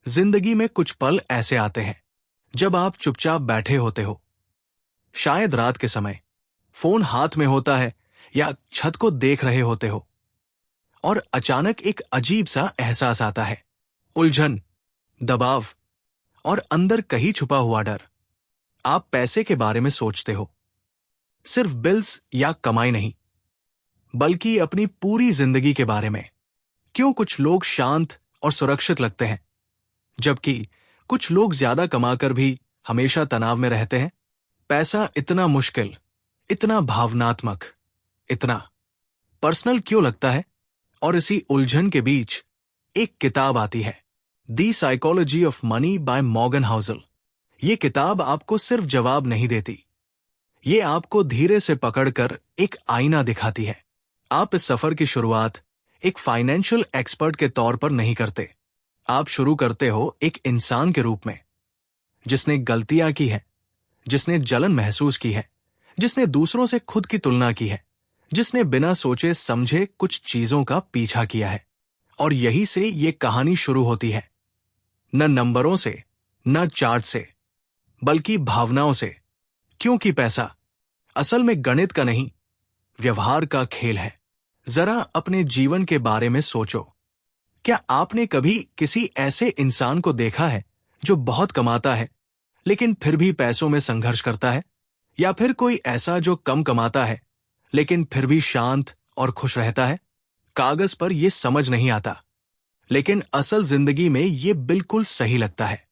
जिंदगी में कुछ पल ऐसे आते हैं जब आप चुपचाप बैठे होते हो, शायद रात के समय, फोन हाथ में होता है या छत को देख रहे होते हो, और अचानक एक अजीब सा एहसास आता है। उलझन, दबाव और अंदर कहीं छुपा हुआ डर। आप पैसे के बारे में सोचते हो, सिर्फ बिल्स या कमाई नहीं, बल्कि अपनी पूरी जिंदगी के बारे में। क्यों कुछ लोग शांत और सुरक्षित लगते हैं, जबकि कुछ लोग ज्यादा कमाकर भी हमेशा तनाव में रहते हैं? पैसा इतना मुश्किल, इतना भावनात्मक, इतना पर्सनल क्यों लगता है? और इसी उलझन के बीच एक किताब आती है, the psychology of money by Morgan Housel. ये किताब आपको सिर्फ जवाब नहीं देती, ये आपको धीरे से पकड़कर एक आईना दिखाती है। आप इस सफर की शुरुआत एक फाइनेंशियल एक्सपर्ट के तौर पर नहीं करते। आप शुरू करते हो एक इंसान के रूप में, जिसने गलतियां की हैं, जिसने जलन महसूस की है, जिसने दूसरों से खुद की तुलना की है, जिसने बिना सोचे समझे कुछ चीजों का पीछा किया है। और यही से ये कहानी शुरू होती है, न नंबरों से, न चार्ट से, बल्कि भावनाओं से। क्योंकि पैसा असल में गणित का नहीं, व्यवहार का खेल है। जरा अपने जीवन के बारे में सोचो। क्या आपने कभी किसी ऐसे इंसान को देखा है जो बहुत कमाता है लेकिन फिर भी पैसों में संघर्ष करता है? या फिर कोई ऐसा जो कम कमाता है लेकिन फिर भी शांत और खुश रहता है? कागज पर यह समझ नहीं आता, लेकिन असल जिंदगी में यह बिल्कुल सही लगता है।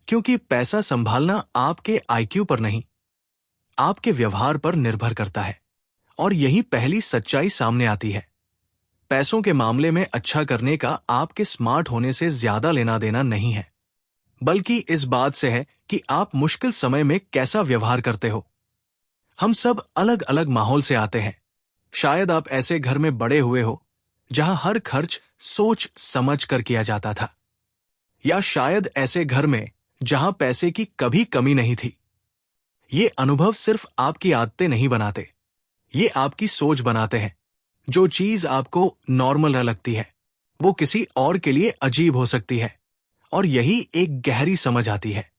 क्योंकि पैसा संभालना आपके आईक्यू पर नहीं, आपके व्यवहार पर निर्भर करता है। और यही पहली सच्चाई सामने आती है। पैसों के मामले में अच्छा करने का आपके स्मार्ट होने से ज्यादा लेना देना नहीं है, बल्कि इस बात से है कि आप मुश्किल समय में कैसा व्यवहार करते हो। हम सब अलग अलग माहौल से आते हैं। शायद आप ऐसे घर में बड़े हुए हो जहां हर खर्च सोच समझ कर किया जाता था, या शायद ऐसे घर में जहां पैसे की कभी कमी नहीं थी। ये अनुभव सिर्फ आपकी आदतें नहीं बनाते, ये आपकी सोच बनाते हैं। जो चीज आपको नॉर्मल न लगती है, वो किसी और के लिए अजीब हो सकती है। और यही एक गहरी समझ आती है।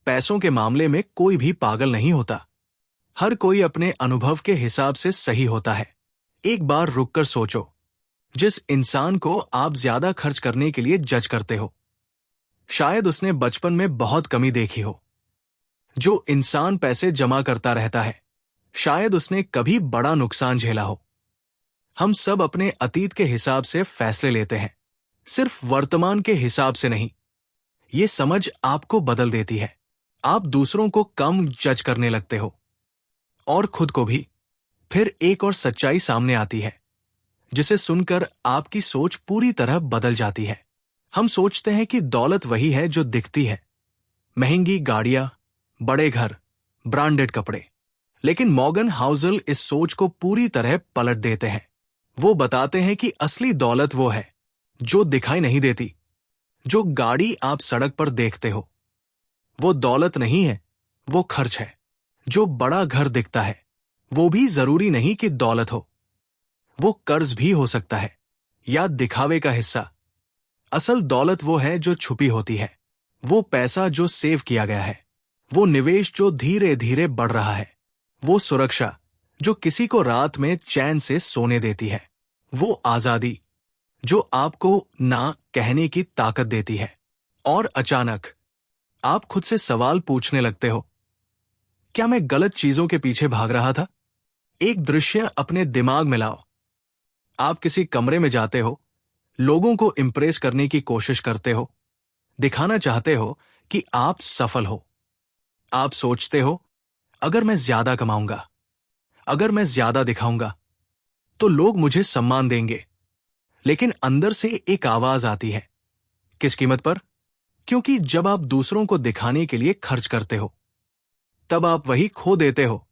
पैसों के मामले में कोई भी पागल नहीं होता। हर कोई अपने अनुभव के हिसाब से सही होता है। एक बार रुककर सोचो, जिस इंसान को आप ज्यादा खर्च करने के लिए जज करते हो, शायद उसने बचपन में बहुत कमी देखी हो। जो इंसान पैसे जमा करता रहता है, शायद उसने कभी बड़ा नुकसान झेला हो। हम सब अपने अतीत के हिसाब से फैसले लेते हैं, सिर्फ वर्तमान के हिसाब से नहीं। ये समझ आपको बदल देती है। आप दूसरों को कम जज करने लगते हो, और खुद को भी। फिर एक और सच्चाई सामने आती है, जिसे सुनकर आपकी सोच पूरी तरह बदल जाती है। हम सोचते हैं कि दौलत वही है जो दिखती है, महंगी गाड़ियां, बड़े घर, ब्रांडेड कपड़े। लेकिन मॉर्गन हाउसल इस सोच को पूरी तरह पलट देते हैं। वो बताते हैं कि असली दौलत वो है जो दिखाई नहीं देती। जो गाड़ी आप सड़क पर देखते हो, वो दौलत नहीं है, वो खर्च है। जो बड़ा घर दिखता है, वो भी जरूरी नहीं कि दौलत हो, वो कर्ज भी हो सकता है, या दिखावे का हिस्सा। असल दौलत वो है जो छुपी होती है। वो पैसा जो सेव किया गया है, वो निवेश जो धीरे धीरे बढ़ रहा है, वो सुरक्षा जो किसी को रात में चैन से सोने देती है, वो आजादी जो आपको ना कहने की ताकत देती है। और अचानक आप खुद से सवाल पूछने लगते हो, क्या मैं गलत चीजों के पीछे भाग रहा था? एक दृश्य अपने दिमाग में लाओ। आप किसी कमरे में जाते हो, लोगों को इंप्रेस करने की कोशिश करते हो, दिखाना चाहते हो कि आप सफल हो। आप सोचते हो, अगर मैं ज्यादा कमाऊंगा, अगर मैं ज्यादा दिखाऊंगा, तो लोग मुझे सम्मान देंगे। लेकिन अंदर से एक आवाज आती है, किस कीमत पर? क्योंकि जब आप दूसरों को दिखाने के लिए खर्च करते हो, तब आप वही खो देते हो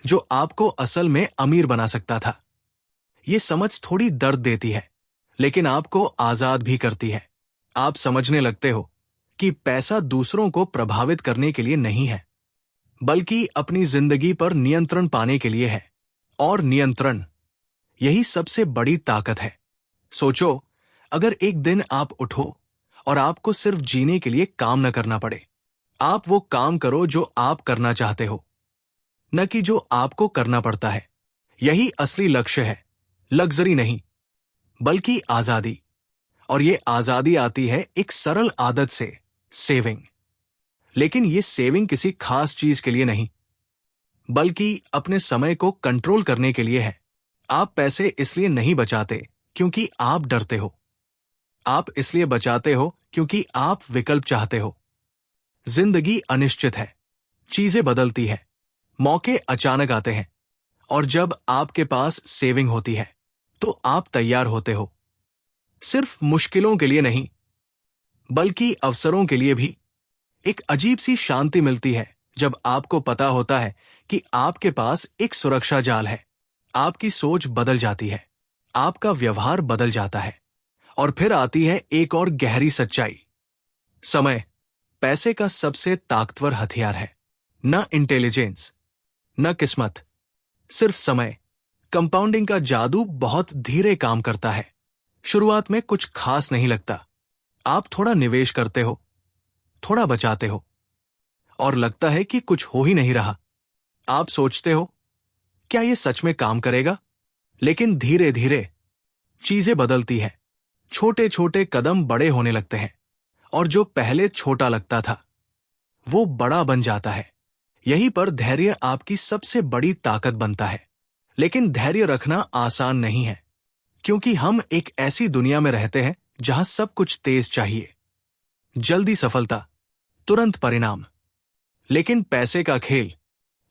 जो आपको असल में अमीर बना सकता था। ये समझ थोड़ी दर्द देती है, लेकिन आपको आजाद भी करती है। आप समझने लगते हो कि पैसा दूसरों को प्रभावित करने के लिए नहीं है, बल्कि अपनी जिंदगी पर नियंत्रण पाने के लिए है। और नियंत्रण, यही सबसे बड़ी ताकत है। सोचो, अगर एक दिन आप उठो और आपको सिर्फ जीने के लिए काम न करना पड़े। आप वो काम करो जो आप करना चाहते हो, न कि जो आपको करना पड़ता है। यही असली लक्ष्य है, लग्जरी नहीं, बल्कि आजादी। और ये आजादी आती है एक सरल आदत से, सेविंग। लेकिन ये सेविंग किसी खास चीज के लिए नहीं, बल्कि अपने समय को कंट्रोल करने के लिए है। आप पैसे इसलिए नहीं बचाते क्योंकि आप डरते हो, आप इसलिए बचाते हो क्योंकि आप विकल्प चाहते हो। जिंदगी अनिश्चित है, चीजें बदलती है, मौके अचानक आते हैं, और जब आपके पास सेविंग होती है तो आप तैयार होते हो, सिर्फ मुश्किलों के लिए नहीं, बल्कि अवसरों के लिए भी। एक अजीब सी शांति मिलती है जब आपको पता होता है कि आपके पास एक सुरक्षा जाल है। आपकी सोच बदल जाती है, आपका व्यवहार बदल जाता है। और फिर आती है एक और गहरी सच्चाई। समय पैसे का सबसे ताकतवर हथियार है, न इंटेलिजेंस, न किस्मत, सिर्फ समय। कंपाउंडिंग का जादू बहुत धीरे काम करता है। शुरुआत में कुछ खास नहीं लगता। आप थोड़ा निवेश करते हो, थोड़ा बचाते हो, और लगता है कि कुछ हो ही नहीं रहा। आप सोचते हो, क्या ये सच में काम करेगा? लेकिन धीरे धीरे चीजें बदलती हैं। छोटे छोटे कदम बड़े होने लगते हैं, और जो पहले छोटा लगता था वो बड़ा बन जाता है। यहीं पर धैर्य आपकी सबसे बड़ी ताकत बनता है। लेकिन धैर्य रखना आसान नहीं है, क्योंकि हम एक ऐसी दुनिया में रहते हैं जहां सब कुछ तेज चाहिए, जल्दी सफलता, तुरंत परिणाम। लेकिन पैसे का खेल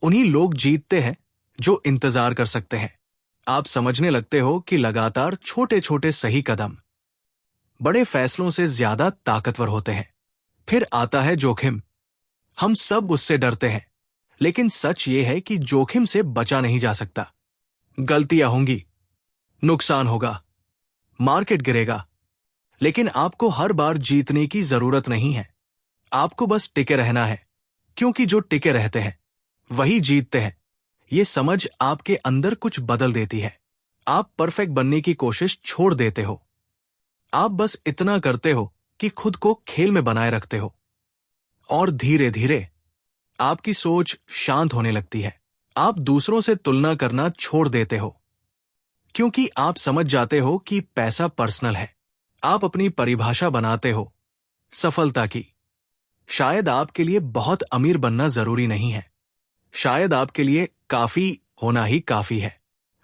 उन्हीं लोग जीतते हैं जो इंतजार कर सकते हैं। आप समझने लगते हो कि लगातार छोटे छोटे सही कदम बड़े फैसलों से ज्यादा ताकतवर होते हैं। फिर आता है जोखिम। हम सब उससे डरते हैं, लेकिन सच ये है कि जोखिम से बचा नहीं जा सकता। गलतियां होंगी, नुकसान होगा, मार्केट गिरेगा, लेकिन आपको हर बार जीतने की जरूरत नहीं है। आपको बस टिके रहना है, क्योंकि जो टिके रहते हैं वही जीतते हैं। ये समझ आपके अंदर कुछ बदल देती है। आप परफेक्ट बनने की कोशिश छोड़ देते हो। आप बस इतना करते हो कि खुद को खेल में बनाए रखते हो। और धीरे धीरे आपकी सोच शांत होने लगती है। आप दूसरों से तुलना करना छोड़ देते हो, क्योंकि आप समझ जाते हो कि पैसा पर्सनल है। आप अपनी परिभाषा बनाते हो सफलता की। शायद आपके लिए बहुत अमीर बनना जरूरी नहीं है, शायद आपके लिए काफी होना ही काफी है।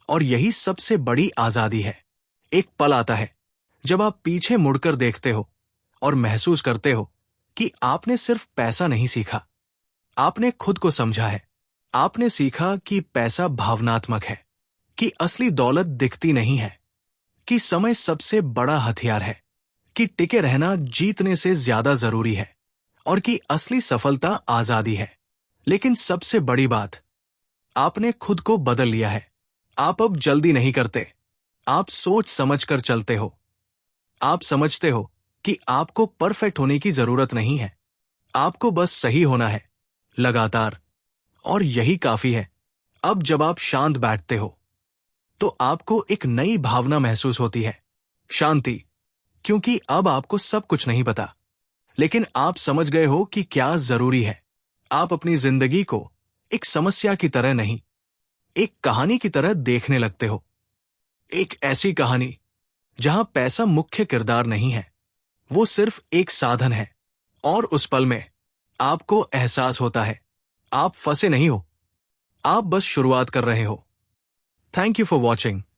और यही सबसे बड़ी आजादी है। एक पल आता है जब आप पीछे मुड़कर देखते हो और महसूस करते हो कि आपने सिर्फ पैसा नहीं सीखा, आपने खुद को समझा है। आपने सीखा कि पैसा भावनात्मक है, कि असली दौलत दिखती नहीं है, कि समय सबसे बड़ा हथियार है, कि टिके रहना जीतने से ज्यादा जरूरी है, और कि असली सफलता आजादी है। लेकिन सबसे बड़ी बात, आपने खुद को बदल लिया है। आप अब जल्दी नहीं करते, आप सोच समझ कर चलते हो। आप समझते हो कि आपको परफेक्ट होने की जरूरत नहीं है, आपको बस सही होना है, लगातार। और यही काफी है। अब जब आप शांत बैठते हो तो आपको एक नई भावना महसूस होती है, शांति। क्योंकि अब आपको सब कुछ नहीं पता, लेकिन आप समझ गए हो कि क्या जरूरी है। आप अपनी जिंदगी को एक समस्या की तरह नहीं, एक कहानी की तरह देखने लगते हो। एक ऐसी कहानी जहां पैसा मुख्य किरदार नहीं है, वो सिर्फ एक साधन है। और उस पल में आपको एहसास होता है, आप फंसे नहीं हो, आप बस शुरुआत कर रहे हो। Thank you for watching.